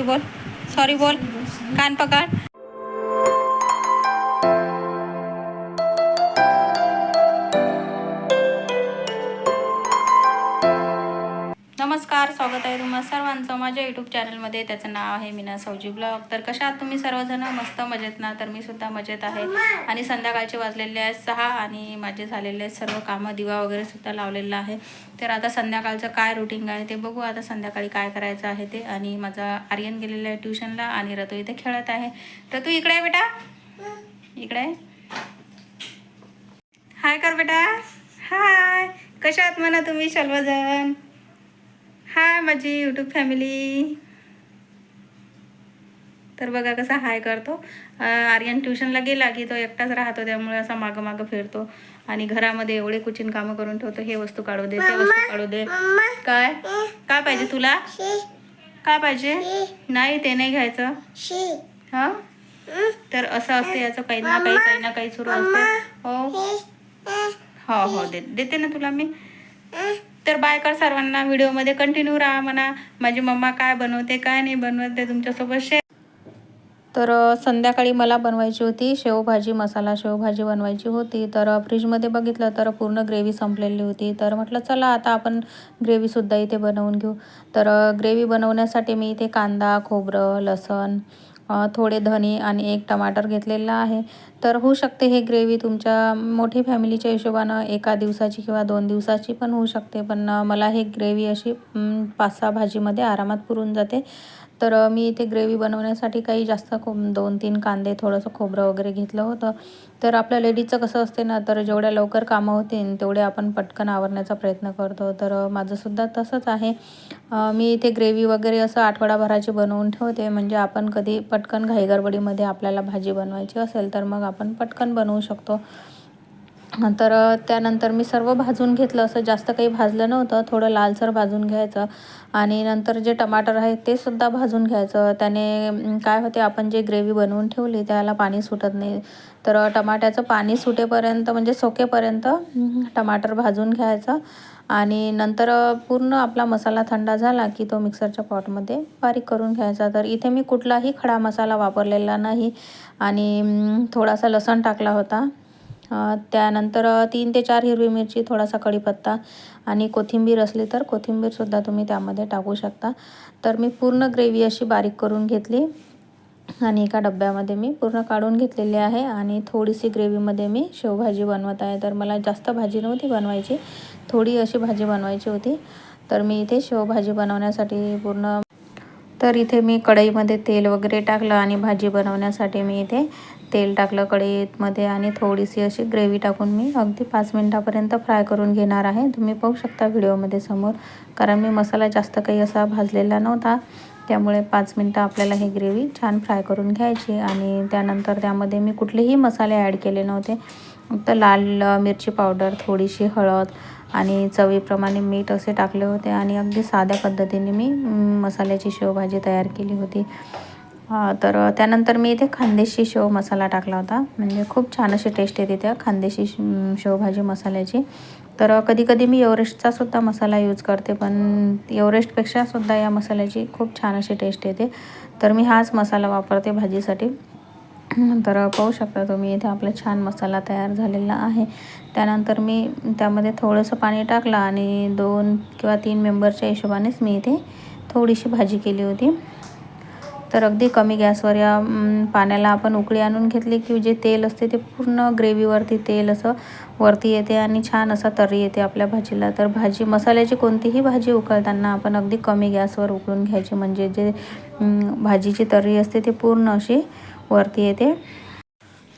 बोल, सॉरी बोल, कान पकड. नमस्कार, स्वागत आहे तुम्हा सर्वांचं माझ्या यूट्यूब चॅनलमध्ये. त्याचं नाव आहे मीना सौजी ब्लॉग. तर कशा आहात तुम्ही सर्वजण? मस्त मजेत ना? तर मी सुद्धा मजेत आहे. आणि संध्याकाळचे वाजलेले आहेत 6 आणि माझे झालेले आहेत सर्व कामं. दिवा वगैरे सुद्धा लावलेला आहे. तर आता संध्याकाळचं काय रुटीन आहे ते बघू. आता संध्याकाळी काय करायचं आहे ते. आणि माझा आर्यन गेलेला आहे ट्युशनला आणि ऋतू इथे खेळत आहे. ऋतू इकडे आहे बेटा, इकडे आहे. हाय कर बेटा, हाय. कशा आहात म्हणा तुम्ही सर्वजण? हाय माझी यूट्यूब फॅमिली. तर बघा कसा हाय करतो. आर्यन ट्युशनला गेला की तो एकटाच राहतो, त्यामुळे असा मागं मागं फिरतो आणि घरामध्ये एवढे कुचिन कामं करून ठेवतो. हे वस्तू काढू दे, ते वस्तू काढू दे. काय काय पाहिजे तुला? काय पाहिजे? नाही, ते नाही घ्यायचं. हां, तर असं असतं याचं, काही ना काही सुरू असतं. हो हो, देते ना तुला मी. तर बाय कर सर्वांना. व्हिडिओमध्ये कंटिन्यू राहा म्हणा. माझी मम्मा काय बनवते काय नाही बनवत ते तुमच्यासोबत शेअर. तर संध्याकाळी मला बनवायची होती शेवभाजी, मसाला शेवभाजी बनवायची होती. तर फ्रीजमध्ये बघितलं तर पूर्ण ग्रेव्ही संपलेली होती. तर म्हटलं चला आता आपण ग्रेव्हीसुद्धा इथे बनवून घेऊ. तर ग्रेव्ही बनवण्यासाठी मी इथे कांदा, खोबरं, लसण, थोडे धणे आणि 1 टमाटर घेतलेला आहे. तर होऊ शकते हे ग्रेव्ही तुमच्या मोठी फॅमिलीच्या हिशोबानं 1 दिवसाची किंवा 2 दिवसाची पण होऊ शकते. पण मला हे ग्रेव्ही अशी 5-6 भाजीमध्ये आरामात पुरून जाते. तर मी इथे ग्रेव्ही बनवण्यासाठी काही जास्त 2-3 कांदे, थोडंसं खोबरं वगैरे घेतलं होतं. तर आपल्या लेडीजचं कसं असते ना, तर जेवढ्या लवकर कामं होतील तेवढे आपण पटकन आवरण्याचा प्रयत्न करतो. तर माझंसुद्धा तसंच आहे. मी इथे ग्रेव्ही वगैरे असं आठवडाभराची बनवून ठेवते, म्हणजे आपण कधी पटकन घाईगडबडीमध्ये आपल्याला भाजी बनवायची असेल तर मग आपण पटकन बनवू शकतो. तर त्यानंतर मी सर्व भाजून घेतलं. असं जास्त काही भाजलं नव्हतं, थोडं लालसर भाजून घ्यायचं. आणि नंतर जे टमाटर आहे ते सुद्धा भाजून घ्यायचं. त्याने काय होते, आपण जे ग्रेव्ही बनवून ठेवली त्याला पाणी सुटत नाही. तर टमाट्याचं पाणी सुटेपर्यंत, म्हणजे सोकेपर्यंत टमाटर भाजून घ्यायचं. आणि नंतर पूर्ण आपला मसाला थंड झाला की तो मिक्सरच्या पॉटमध्ये बारीक करून घ्यायचा. तर इथे मी कुठलाही खडा मसाला वापरलेला नाही आणि थोडासा लसूण टाकला होता. त्यानंतर 3 ते 4 हिरवी मिरची, थोडासा कढीपत्ता आणि कोथिंबीर असली तर कोथिंबीरसुद्धा तुम्ही त्यामध्ये टाकू शकता. तर मी पूर्ण ग्रेव्ही अशी बारीक करून घेतली आणि एका डब्यामध्ये मी पूर्ण काढून घेतलेली आहे. आणि थोडीशी ग्रेव्हीमध्ये मी शेवभाजी बनवत आहे. तर मला जास्त भाजी नव्हती बनवायची, थोडी अशी भाजी बनवायची होती. तर मी इथे शेवभाजी बनवण्यासाठी तर इथे मी कढईमध्ये तेल वगैरे टाकलं आणि भाजी बनवण्यासाठी मी इथे तेल टाकलं कढईमध्ये आणि थोडीशी अशी ग्रेव्ही टाकून मी अगदी 5 मिनटापर्यंत फ्राय करून घेणार आहे. तुम्ही पाहू शकता व्हिडिओमध्ये समोर, कारण मी मसाला जास्त काही असा भाजलेला नव्हता, त्यामुळे 5 मिनटं आपल्याला ही ग्रेव्ही छान फ्राय करून घ्यायची. आणि त्यानंतर त्यामध्ये मी कुठलेही मसाले ॲड केले नव्हते, फक्त लाल मिरची पावडर, थोडीशी हळद आणि चवीप्रमाणे मीठ असे टाकले होते. आणि अगदी साध्या पद्धतीने मी मसाल्याची शेवभाजी तयार केली होती. तर त्यानंतर मी इथे खानदेशी शेव मसाला टाकला होता, म्हणजे खूप छान अशी टेस्ट येते त्या खानदेशी शेवभाजी मसाल्याची. तर कधी मी एव्हरेस्टचासुद्धा मसाला यूज करते, पण एव्हरेस्टपेक्षासुद्धा या मसाल्याची खूप छान अशी टेस्ट येते. तर मी हाच मसाला वापरते भाजीसाठी. तर पाहू शकता तुम्ही इथे आपला छान मसाला तयार झालेला आहे. त्यानंतर मी त्यामध्ये थोडंसं पाणी टाकलं आणि 2 किंवा 3 मेंबरच्या हिशोबानेच मी इथे थोडीशी भाजी केली होती. तर अगदी कमी गॅसवर या पाण्याला आपण उकळी आणून घेतली की जे तेल असते ते पूर्ण ग्रेव्हीवरती तेल असं वरती येते आणि छान असा तर्री येते आपल्या भाजीला. तर मसाल्याची कोणतीही भाजी उकळताना आपण अगदी कमी गॅसवर उकळून घ्यायची, म्हणजे जे भाजीची तर्री असते ते पूर्ण अशी वरती येते.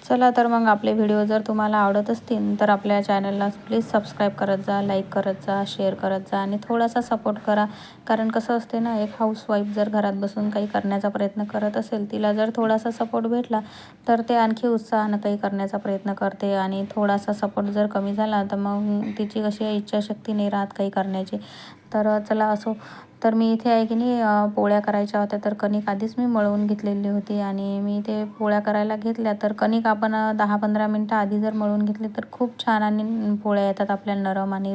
चला तर मग आपले व्हिडिओ जर तुम्हाला आवडत असतील तर आपल्या चॅनलला प्लीज सबस्क्राईब करत जा, लाईक करत जा, शेअर करत जा आणि थोडासा सपोर्ट करा. कारण कसं असते ना, एक हाऊसवाईफ जर घरात बसून काही करण्याचा प्रयत्न करत असेल, तिला जर थोडासा सपोर्ट भेटला तर ते आणखी उत्साहानं काही करण्याचा प्रयत्न करते. आणि थोडासा सपोर्ट जर कमी झाला तर मग तिची कशी इच्छाशक्ती नाही राहत काही करण्याची. तर चला असो. तर मी इथे आहे की नाही पोळ्या करायच्या होत्या, तर कणिक आधीच मी मळवून घेतलेली होती आणि मी इथे पोळ्या करायला घेतल्या. तर कणिक आपण 10-15 मिनटं आधी जर मळून घेतले तर खूप छान आणि पोळ्या येतात आपल्या नरम आणि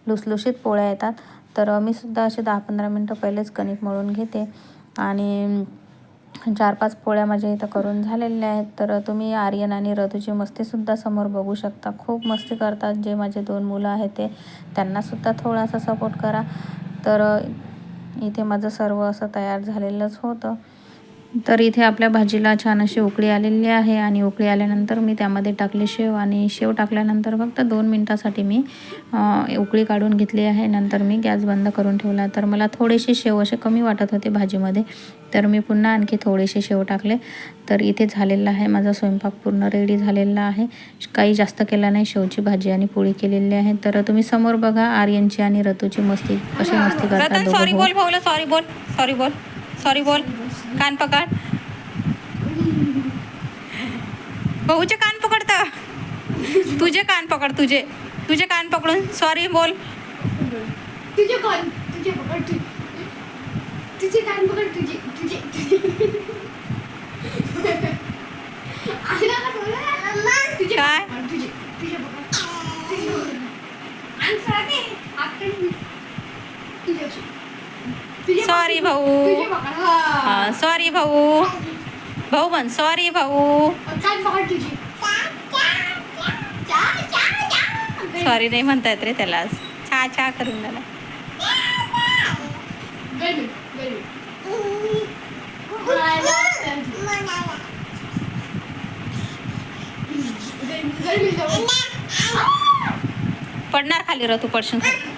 लुसलुशीत पोळ्या येतात. तर मी सुद्धा असे 10-15 मिनटं पहिलेच कणिक मळून घेते. आणि 4-5 पोळ्या माझ्या इथं करून झालेल्या आहेत. तर तुम्ही आर्यन आणि ऋतूची मस्तीसुद्धा समोर बघू शकता. खूप मस्ती करतात. जे माझे 2 मुलं आहेत ते त्यांनासुद्धा थोडासा सपोर्ट करा. तर इथे माझं सर्व असं तयार झालेलंच होतं. तर इथे आपल्या भाजीला छान अशी उकळी आलेली आहे आणि उकळी आल्यानंतर मी त्यामध्ये टाकले शेव आणि शेव टाकल्यानंतर फक्त 2 मिनटासाठी मी उकळी काढून घेतली आहे. नंतर मी गॅस बंद करून ठेवला. तर मला थोडेसे शेव असे कमी वाटत होते भाजीमध्ये, तर मी पुन्हा आणखी थोडेसे शेव टाकले. तर इथे झालेला आहे माझा स्वयंपाक पूर्ण रेडी झालेला आहे. काही जास्त केला नाही, शेवची भाजी आणि पोळी केलेली आहे. तर तुम्ही समोर बघा आर्यनची आणि ऋतूची मस्ती कशी मस्ती करतात. सॉरी बोल भाऊला, सॉरी बोल, सॉरी बोल, सॉरी बोल. कान पकड, भाऊचे कान पकडतं. तुझे कान पकड, तुझे तुझे कान पकडून सॉरी बोल. तुझे कान, तुझे पकड, तुझे कान पकड, तुझे तुझे तुझे काय? तुझे तुझे पकड, तुझे आन्सर तुझे सॉरी भाऊ. तुझे पकड. हा. सॉरी भाऊ. भाऊ म्हण सॉरी भाऊ. कान पकड तुझे. सॉरी नाही म्हणता येत रे त्याला. छा छा करून झाला. Very very. पडणार खाली, तू पडशील खाली.